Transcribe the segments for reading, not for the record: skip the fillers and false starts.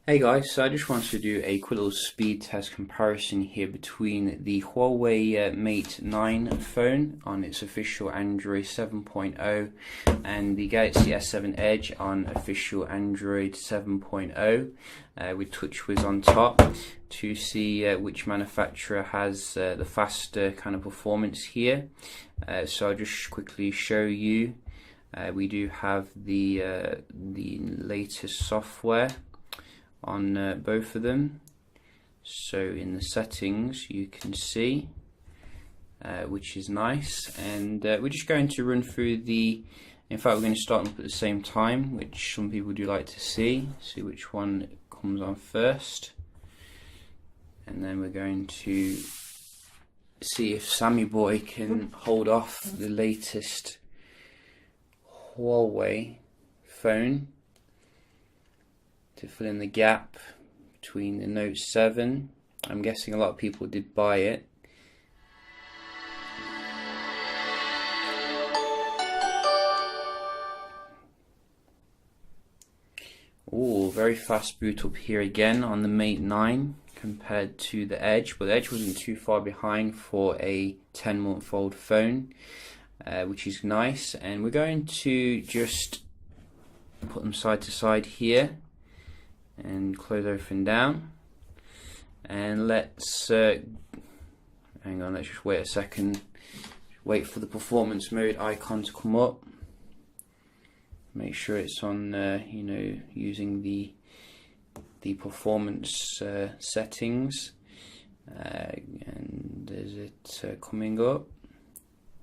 Hey guys, so I just wanted to do a quick little speed test comparison here between the Huawei Mate 9 phone on its official Android 7.0 and the Galaxy S7 Edge on official Android 7.0 with TouchWiz on top to see which manufacturer has the faster kind of performance here. So I'll just quickly show you. We do have the latest software on both of them. So in the settings you can see which is nice, and we're just going to run through in fact we're going to start them up at the same time, which some people do like to see which one comes on first, and then we're going to see if Sammy Boy can hold off the latest Huawei phone to fill in the gap between the Note 7. I'm guessing a lot of people did buy it. Oh, very fast boot up here again on the Mate 9 compared to the Edge, but the Edge wasn't too far behind for a 10-month-old phone, which is nice. And we're going to just put them side to side here and close everything down, and let's hang on, let's just wait a second, wait for the performance mode icon to come up, make sure it's on using the performance settings, and is it coming up?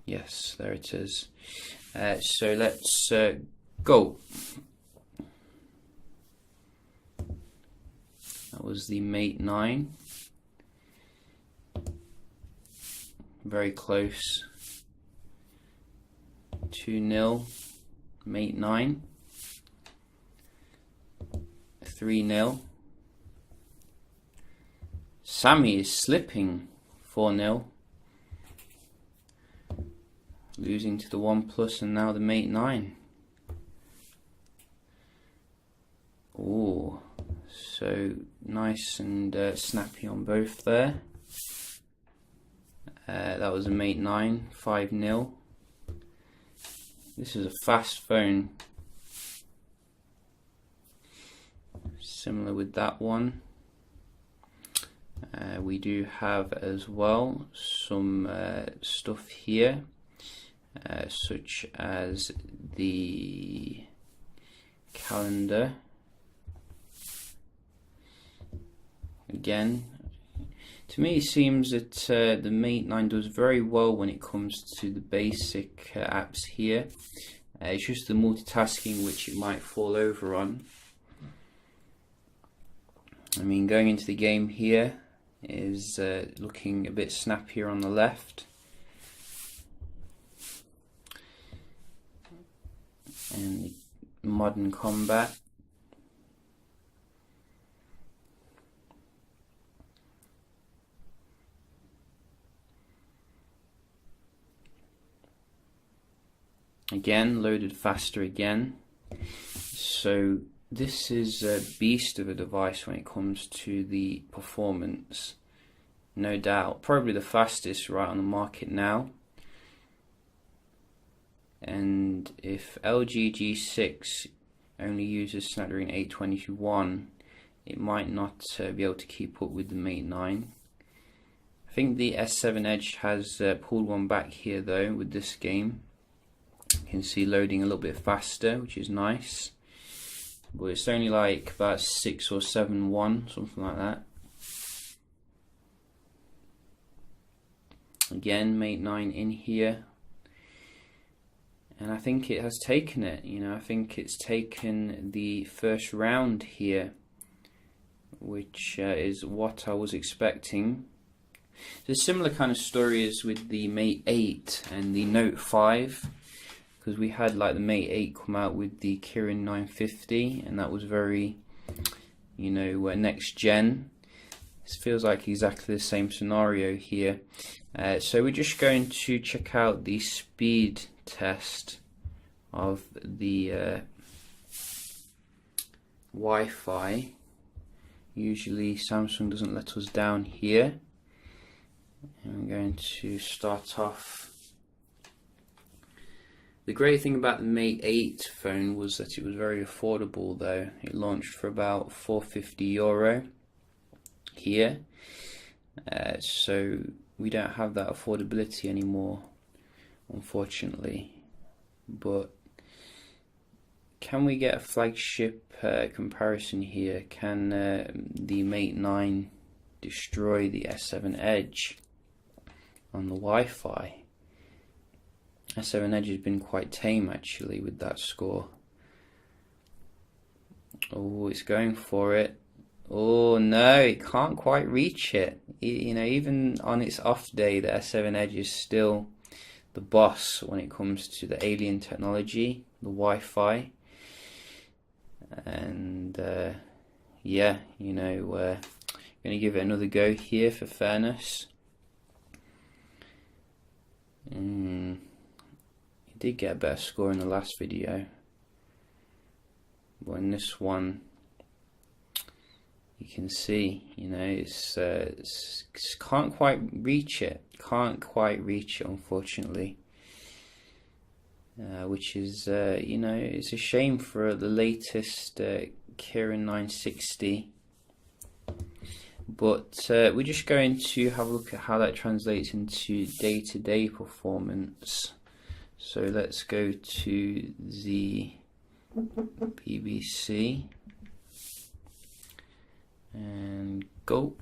Yes, there it is. So let's go. That was the Mate 9. Very close. 2-0 Mate 9. 3-0. Sammy is slipping. 4-0. Losing to the OnePlus and now the Mate 9. Ooh. So nice and snappy on both there. That was a Mate 9, 5-0. This is a fast phone. Similar with that one. We do have as well some stuff here, such as the calendar. Again, to me it seems that the Mate 9 does very well when it comes to the basic apps here. It's just the multitasking which it might fall over on. I mean, going into the game here is looking a bit snappier on the left. And the modern combat. Again, loaded faster again. So this is a beast of a device when it comes to the performance, no doubt. Probably the fastest right on the market now. And if LG G6 only uses Snapdragon 821, it might not be able to keep up with the Mate 9. I think the S7 Edge has pulled one back here though with this game. You can see loading a little bit faster, which is nice, but it's only like about 6 or 7.1, something like that. Again, Mate 9 in here, and I think it has taken it. I think it's taken the first round here, which is what I was expecting. There's a similar kind of story as with the Mate 8 and the Note 5. Because we had like the Mate 8 come out with the Kirin 950, and that was very, next gen. This feels like exactly the same scenario here. So we're just going to check out the speed test of the Wi-Fi Usually Samsung doesn't let us down here. And I'm going to start off. The great thing about the Mate 8 phone was that it was very affordable though. It launched for about €450 here. So we don't have that affordability anymore, unfortunately. But can we get a flagship comparison here? Can the Mate 9 destroy the S7 Edge on the Wi-Fi? S7 Edge has been quite tame actually with that score. Oh, it's going for it. Oh no, it can't quite reach it. You know, even on its off day, the S7 Edge is still the boss when it comes to the alien technology, the Wi-Fi. And yeah, you know, we're going to give it another go here for fairness. It did get a better score in the last video, but in this one you can see, you know, it's can't quite reach it, unfortunately, which is you know, it's a shame for the latest Kirin 960. But we're just going to have a look at how that translates into day-to-day performance. So let's go to the BBC and go.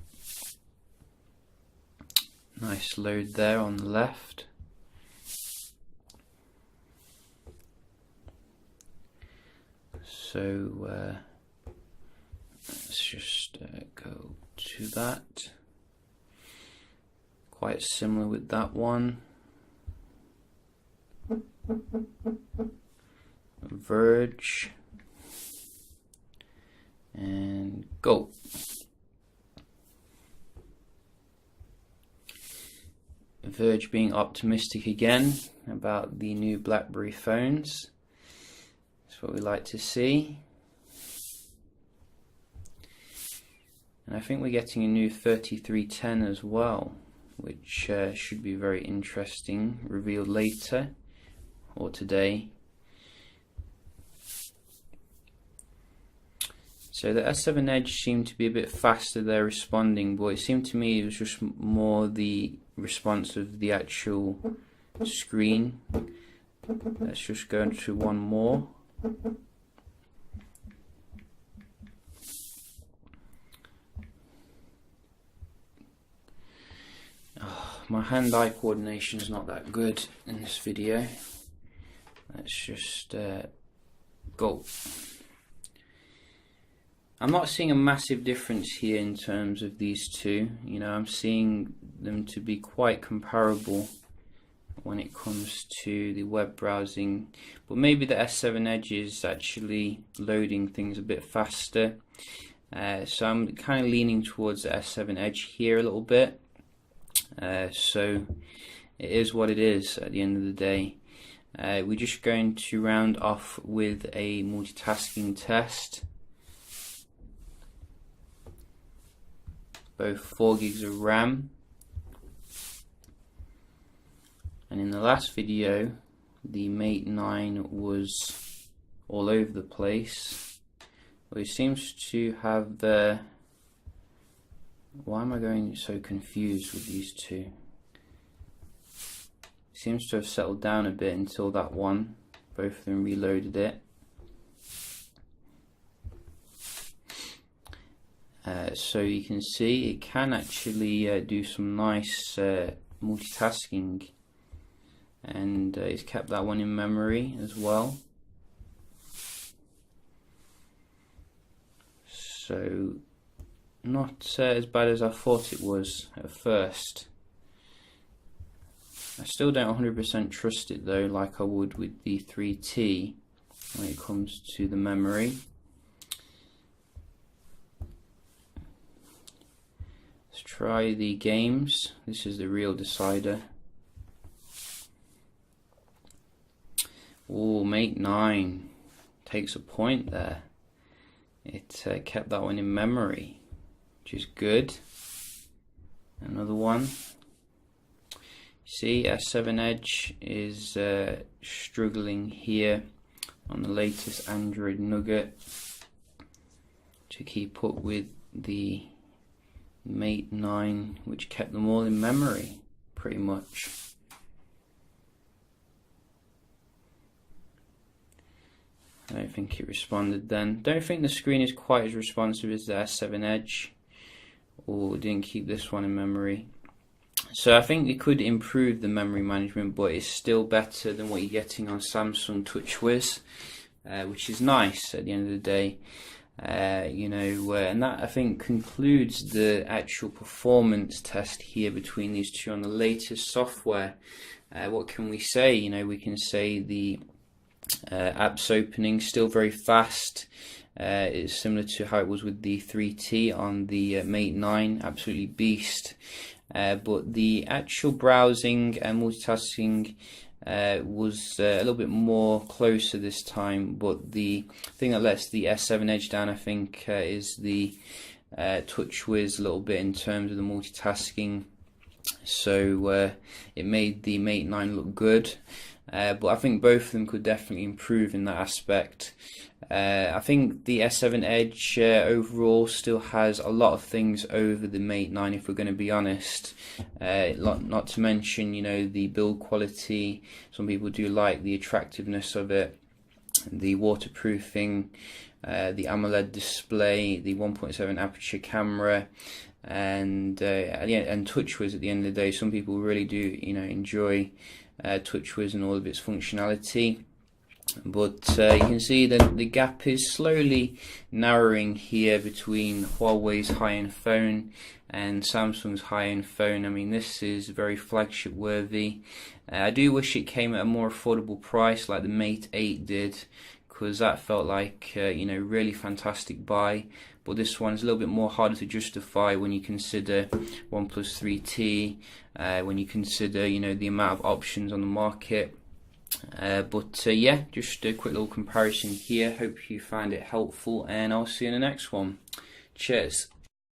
Nice load there on the left. So let's just go to that. Quite similar with that one. Verge and go. Verge being optimistic again about the new BlackBerry phones. That's what we like to see. And I think we're getting a new 3310 as well, which should be very interesting, revealed later or today. So the S7 Edge seemed to be a bit faster there responding, but it seemed to me it was just more the response of the actual screen. Let's just go into one more. Oh, my hand-eye coordination is not that good in this video. Let's just go. I'm not seeing a massive difference here in terms of these two. You know, I'm seeing them to be quite comparable when it comes to the web browsing, but maybe the S7 Edge is actually loading things a bit faster. So I'm kind of leaning towards the S7 Edge here a little bit. So it is what it is at the end of the day. We're just going to round off with a multitasking test. Both 4 gigs of RAM. And in the last video, the Mate 9 was all over the place. Well, it seems to have the... Why am I going so confused with these two? It seems to have settled down a bit until that one. Both of them reloaded it. So you can see it can actually do some nice multitasking, and it's kept that one in memory as well. So not as bad as I thought it was at first. I still don't 100% trust it though, like I would with the 3T when it comes to the memory. Let's try the games. This is the real decider. Oh, Mate 9 takes a point there. It kept that one in memory. which is good. Another one. See, S7 Edge is struggling here on the latest Android Nougat to keep up with the Mate 9, which kept them all in memory pretty much. I don't think it responded then. Don't think the screen is quite as responsive as the S7 Edge, or didn't keep this one in memory. So I think they could improve the memory management, but it's still better than what you're getting on Samsung TouchWiz, which is nice at the end of the day. And that I think concludes the actual performance test here between these two on the latest software. What can we say? We can say the apps opening still very fast. It's similar to how it was with the 3T on the Mate 9, absolutely beast. But the actual browsing and multitasking was a little bit more closer this time. But the thing that lets the S7 Edge down, I think, is the TouchWiz a little bit in terms of the multitasking. So it made the Mate 9 look good. But I think both of them could definitely improve in that aspect. I think the S7 Edge overall still has a lot of things over the Mate 9, if we're going to be honest. Not to mention, the build quality. Some people do like the attractiveness of it, the waterproofing, the AMOLED display, the 1.7 aperture camera, and TouchWiz at the end of the day. Some people really do, enjoy TouchWiz and all of its functionality. But you can see that the gap is slowly narrowing here between Huawei's high-end phone and Samsung's high-end phone. I mean, this is very flagship worthy. I do wish it came at a more affordable price like the Mate 8 did, because that felt like really fantastic buy. But this one's a little bit more harder to justify when you consider OnePlus 3T, when you consider the amount of options on the market. Yeah, just a quick little comparison here. Hope you find it helpful, and I'll see you in the next one. Cheers.